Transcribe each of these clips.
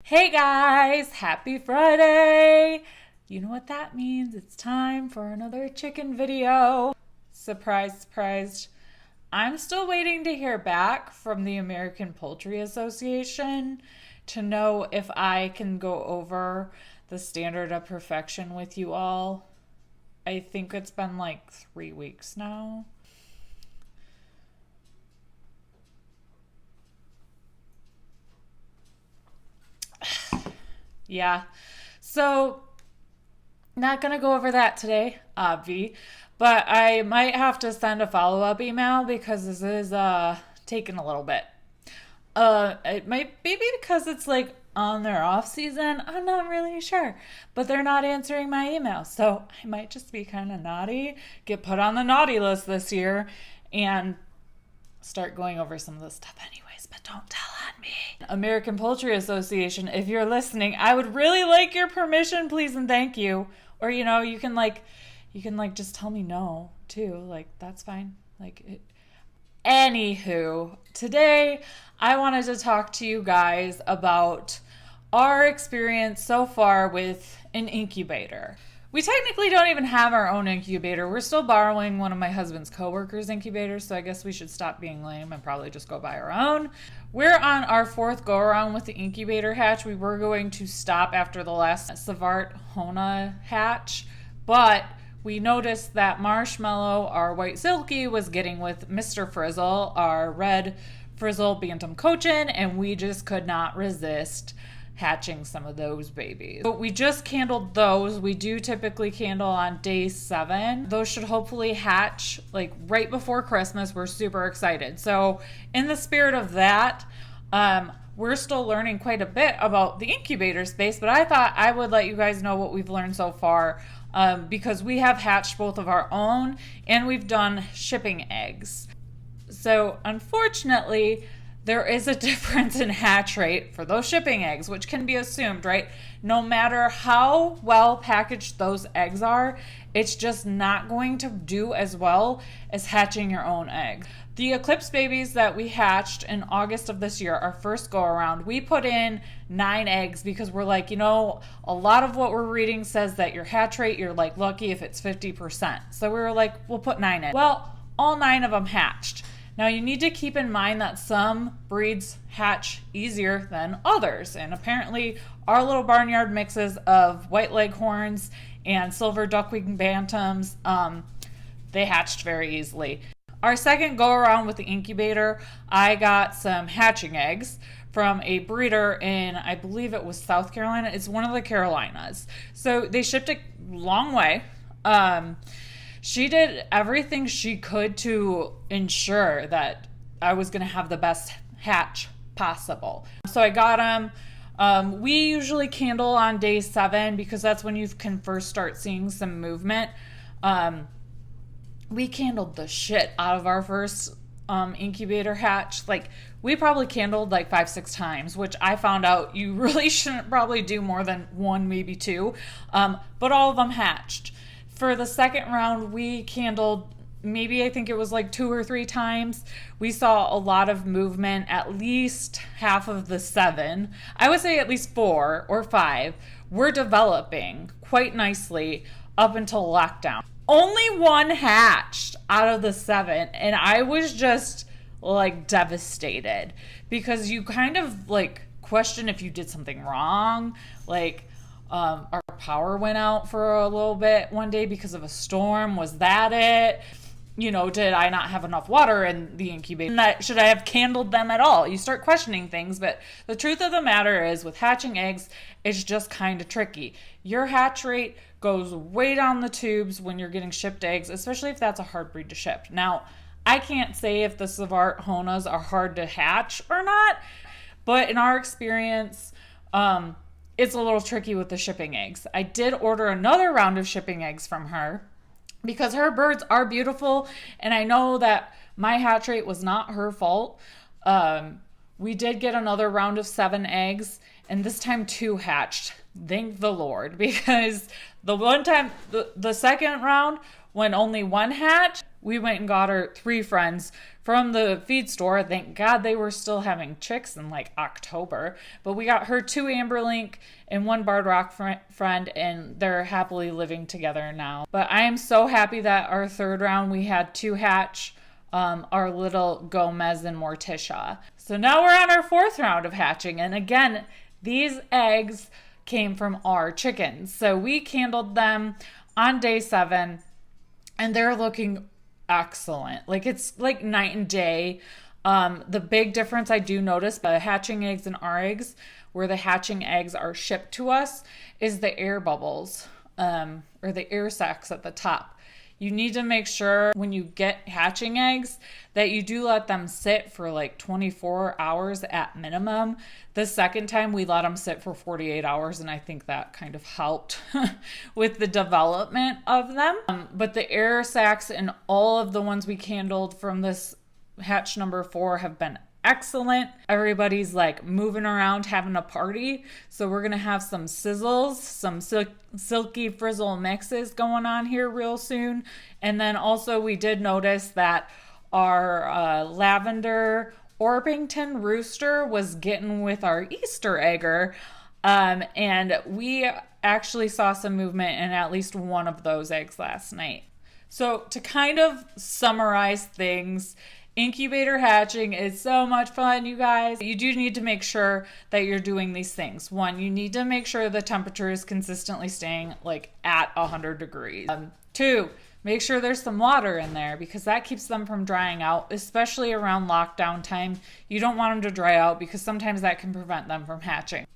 Hey guys, happy Friday! You know what that means? It's time for another chicken video. Surprise, surprise. I'm still waiting to hear back from the American Poultry Association to know if I can go over the standard of perfection with you all. I think it's been like 3 weeks now. Yeah. So, not going to go over that today, obvi, but I might have to send a follow-up email because this is taking a little bit. It might be because it's like on their off season. I'm not really sure, but they're not answering my email. So, I might just be kind of naughty, get put on the naughty list this year and start going over some of this stuff anyways, but don't tell on me. American Poultry Association, if you're listening, I would really like your permission, please and thank you. Or you can just tell me no too. Like that's fine. Anywho, today I wanted to talk to you guys about our experience so far with an incubator. We technically don't even have our own incubator. We're still borrowing one of my husband's coworkers' incubators, so I guess we should stop being lame and probably just go buy our own. We're on our 4th go-around with the incubator hatch. We were going to stop after the last Savart Hona hatch, but we noticed that Marshmallow, our white silky, was getting with Mr. Frizzle, our red Frizzle Bantam Cochin, and we just could not resist hatching some of those babies. But we just candled those. We do typically candle on day 7. Those should hopefully hatch like right before Christmas. We're super excited. So in the spirit of that, we're still learning quite a bit about the incubator space, but I thought I would let you guys know what we've learned so far because we have hatched both of our own and we've done shipping eggs. So unfortunately, there is a difference in hatch rate for those shipping eggs, which can be assumed, right? No matter how well packaged those eggs are, it's just not going to do as well as hatching your own egg. The Eclipse babies that we hatched in August of this year, our first go around, we put in 9 eggs because we're like, a lot of what we're reading says that your hatch rate, you're like lucky if it's 50%. So we were like, we'll put 9 in. Well, all 9 of them hatched. Now you need to keep in mind that some breeds hatch easier than others, and apparently our little barnyard mixes of white leghorns and silver duckwing bantams, they hatched very easily. Our second go around with the incubator, I got some hatching eggs from a breeder in, I believe it was South Carolina. It's one of the Carolinas. So they shipped a long way. She did everything she could to ensure that I was going to have the best hatch possible. So I got them. We usually candle on day 7 because that's when you can first start seeing some movement. We candled the shit out of our first incubator hatch. Like we probably candled like 5-6 times, which I found out you really shouldn't probably do more than 1, maybe 2. But all of them hatched. For the second round, we candled maybe I think it was like 2 or 3 times. We saw a lot of movement, at least half of the 7. I would say at least 4 or 5 were developing quite nicely up until lockdown. Only 1 hatched out of the 7, and I was just like devastated because you kind of like question if you did something wrong. Like our power went out for a little bit one day because of a storm. Was that it? Did I not have enough water in the incubator? Should I have candled them at all? You start questioning things, but the truth of the matter is with hatching eggs, it's just kind of tricky. Your hatch rate goes way down the tubes when you're getting shipped eggs, especially if that's a hard breed to ship. Now, I can't say if the Savart Honas are hard to hatch or not, but in our experience, it's a little tricky with the shipping eggs. I did order another round of shipping eggs from her because her birds are beautiful, and I know that my hatch rate was not her fault. We did get another round of 7 eggs, and this time 2 hatched. Thank the Lord, because the one time, the second round, when only 1 hatched, we went and got her 3 friends from the feed store. Thank God they were still having chicks in like October. But we got her 2 Amberlink and 1 Barred Rock friend, and they're happily living together now. But I am so happy that our 3rd round we had 2 hatch, our little Gomez and Morticia. So now we're on our 4th round of hatching. And again, these eggs came from our chickens. So we candled them on day 7, and they're looking excellent. Like, it's like night and day. The big difference I do notice by hatching eggs and our eggs, where the hatching eggs are shipped to us, is the air bubbles, or the air sacs at the top. You need to make sure when you get hatching eggs that you do let them sit for like 24 hours at minimum. The second time we let them sit for 48 hours, and I think that kind of helped with the development of them. But the air sacs and all of the ones we candled from this hatch number 4 have been excellent. Everybody's like moving around, having a party. So we're going to have some sizzles, some silky frizzle mixes going on here real soon. And then also we did notice that our lavender Orpington rooster was getting with our Easter egger. And we actually saw some movement in at least one of those eggs last night. So to kind of summarize things, incubator hatching is so much fun, you guys. You do need to make sure that you're doing these things. 1, you need to make sure the temperature is consistently staying like at 100 degrees. 2, make sure there's some water in there because that keeps them from drying out, especially around lockdown time. You don't want them to dry out because sometimes that can prevent them from hatching.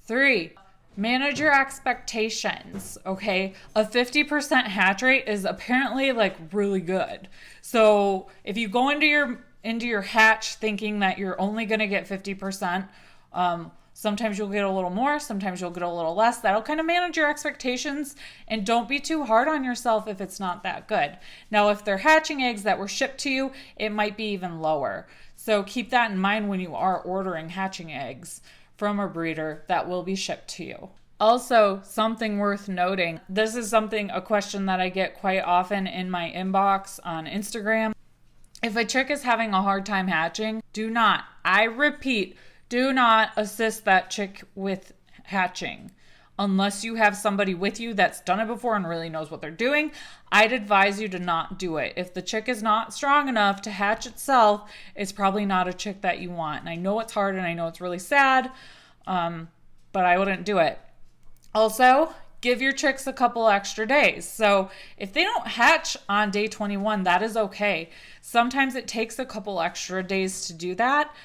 3, manage your expectations, okay? A 50% hatch rate is apparently like really good. So if you go into your hatch thinking that you're only going to get 50%, sometimes you'll get a little more, sometimes you'll get a little less. That'll kind of manage your expectations, and don't be too hard on yourself if it's not that good. Now, if they're hatching eggs that were shipped to you, it might be even lower. So keep that in mind when you are ordering hatching eggs from a breeder that will be shipped to you. Also, something worth noting, this is a question that I get quite often in my inbox on Instagram. If a chick is having a hard time hatching, I repeat, do not assist that chick with hatching. Unless you have somebody with you that's done it before and really knows what they're doing, I'd advise you to not do it. If the chick is not strong enough to hatch itself, it's probably not a chick that you want. And I know it's hard and I know it's really sad, but I wouldn't do it. Also, give your chicks a couple extra days. So if they don't hatch on day 21, that is okay. Sometimes it takes a couple extra days to do that.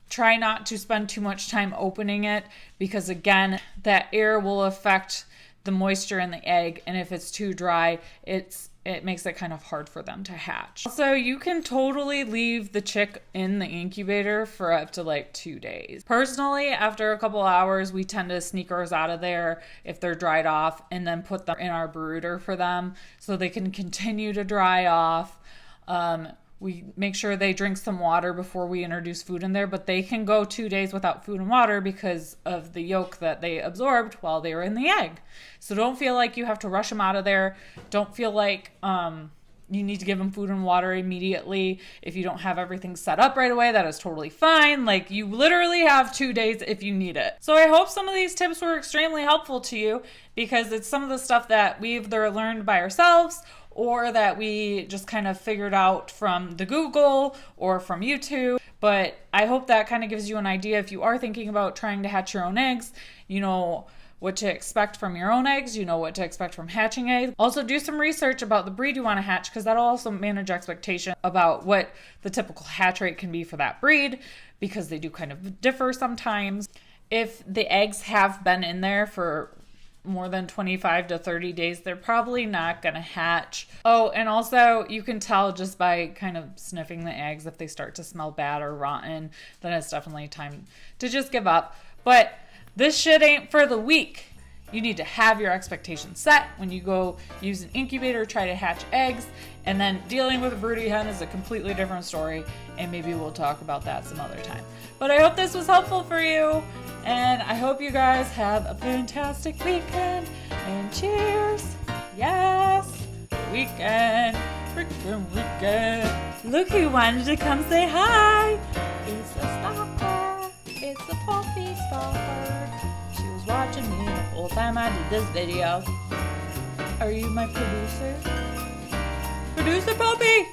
Try not to spend too much time opening it because, again, that air will affect the moisture in the egg. And if it's too dry, it makes it kind of hard for them to hatch. So you can totally leave the chick in the incubator for up to like 2 days. Personally, after a couple hours, we tend to sneak ours out of there if they're dried off and then put them in our brooder for them so they can continue to dry off. We make sure they drink some water before we introduce food in there, but they can go 2 days without food and water because of the yolk that they absorbed while they were in the egg. So don't feel like you have to rush them out of there. Don't feel like you need to give them food and water immediately. If you don't have everything set up right away, that is totally fine. Like, you literally have 2 days if you need it. So I hope some of these tips were extremely helpful to you because it's some of the stuff that we've either learned by ourselves or that we just kind of figured out from the Google or from YouTube. But I hope that kind of gives you an idea if you are thinking about trying to hatch your own eggs, you know what to expect from your own eggs, you know what to expect from hatching eggs. Also do some research about the breed you want to hatch because that'll also manage expectation about what the typical hatch rate can be for that breed because they do kind of differ sometimes. If the eggs have been in there for more than 25 to 30 days, they're probably not going to hatch. Oh, and also you can tell just by kind of sniffing the eggs if they start to smell bad or rotten, then it's definitely time to just give up. But this shit ain't for the weak. You need to have your expectations set when you go use an incubator, try to hatch eggs, and then dealing with a broody hen is a completely different story, and maybe we'll talk about that some other time. But I hope this was helpful for you, and I hope you guys have a fantastic weekend, and cheers! Yes! Weekend freaking weekend. Look who wanted to come say hi. It's a stalker. It's a Poppy stalker. She was watching me the whole time I did this video. Are you my producer? Producer Poppy!